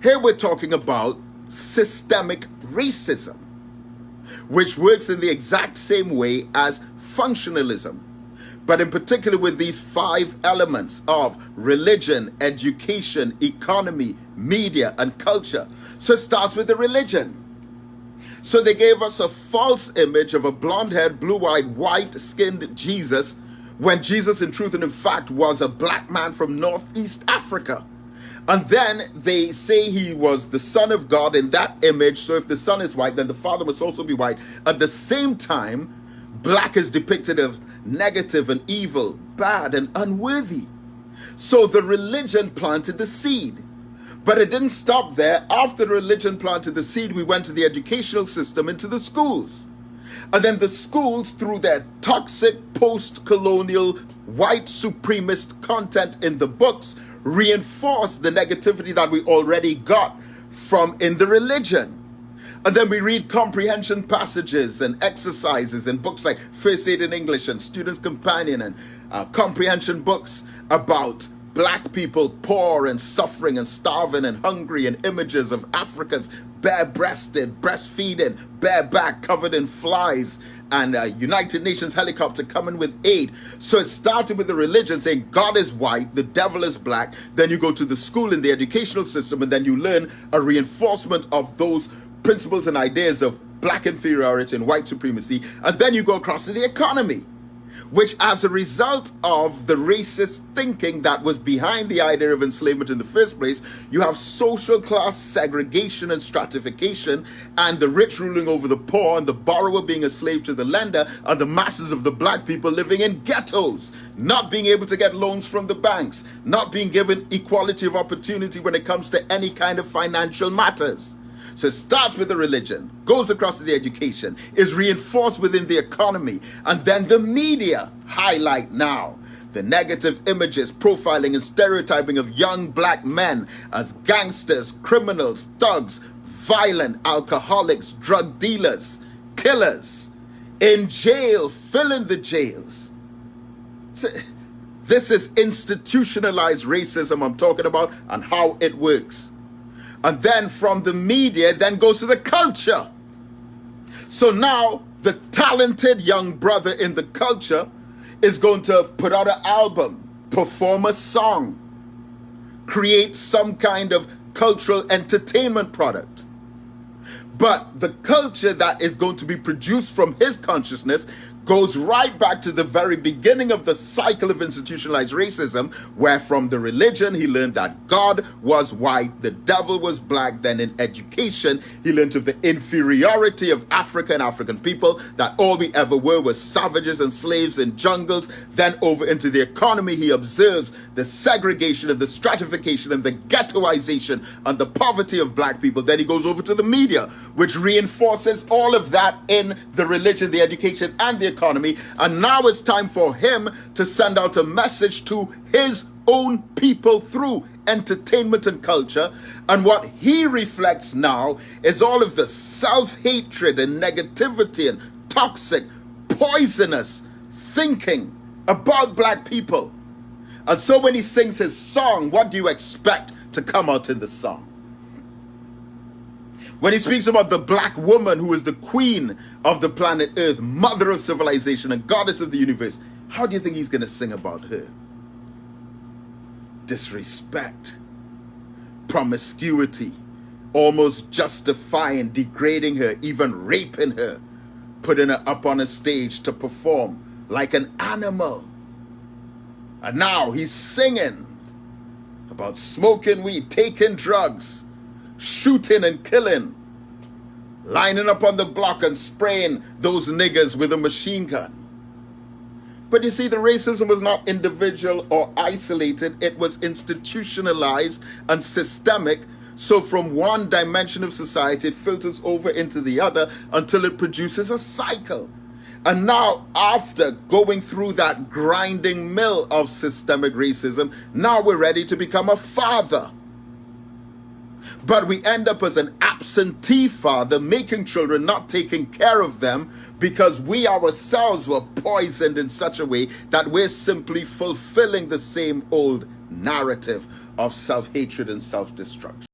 Here we're talking about systemic racism, which works in the exact same way as functionalism, but in particular with these 5 elements of religion, education, economy, media, and culture. So it starts with the religion. So they gave us a false image of a blonde-haired, blue-eyed, white-skinned Jesus, when Jesus in truth and in fact was a black man from Northeast Africa. And then they say he was the Son of God in that image. So if the Son is white, then the Father must also be white. At the same time, black is depicted as negative and evil, bad and unworthy. So the religion planted the seed. But it didn't stop there. After religion planted the seed, we went to the educational system, into the schools. And then the schools, through their toxic post-colonial white supremacist content in the books, reinforced the negativity that we already got from in the religion. And then we read comprehension passages and exercises in books like First Aid in English and Student's Companion and comprehension books about black people poor and suffering and starving and hungry, and images of Africans bare-breasted, breastfeeding, bareback, covered in flies, and United Nations helicopter coming with aid. So it started with the religion saying God is white, the devil is black. Then you go to the school in the educational system, and then you learn a reinforcement of those principles and ideas of black inferiority and white supremacy. And then you go across to the economy, which, as a result of the racist thinking that was behind the idea of enslavement in the first place, you have social class segregation and stratification, and the rich ruling over the poor, and the borrower being a slave to the lender, and the masses of the black people living in ghettos, not being able to get loans from the banks, not being given equality of opportunity when it comes to any kind of financial matters. So it starts with the religion, goes across to the education, is reinforced within the economy, and then the media highlight now the negative images, profiling and stereotyping of young black men as gangsters, criminals, thugs, violent, alcoholics, drug dealers, killers, in jail, filling the jails. So this is institutionalized racism I'm talking about, and how it works. And then from the media, then goes to the culture. So now the talented young brother in the culture is going to put out an album, perform a song, create some kind of cultural entertainment product. But the culture that is going to be produced from his consciousness goes right back to the very beginning of the cycle of institutionalized racism, where from the religion he learned that God was white, the devil was black. Then in education he learned of the inferiority of Africa and African people, that all we ever were was savages and slaves in jungles. Then over into the economy he observes the segregation and the stratification and the ghettoization and the poverty of black people. Then he goes over to the media, which reinforces all of that in the religion, the education, and the economy. And now it's time for him to send out a message to his own people through entertainment and culture. And what he reflects now is all of the self-hatred and negativity and toxic, poisonous thinking about black people. And so when he sings his song, what do you expect to come out in the song? When he speaks about the black woman who is the queen of the planet Earth, mother of civilization and goddess of the universe, how do you think he's going to sing about her? Disrespect, promiscuity, almost justifying, degrading her, even raping her, putting her up on a stage to perform like an animal. And now he's singing about smoking weed, taking drugs, shooting and killing, lining up on the block and spraying those niggers with a machine gun. But you see, the racism was not individual or isolated. It was institutionalized and systemic. So from one dimension of society, it filters over into the other until it produces a cycle. And now, after going through that grinding mill of systemic racism, now we're ready to become a father. But we end up as an absentee father, making children, not taking care of them, because we ourselves were poisoned in such a way that we're simply fulfilling the same old narrative of self-hatred and self-destruction.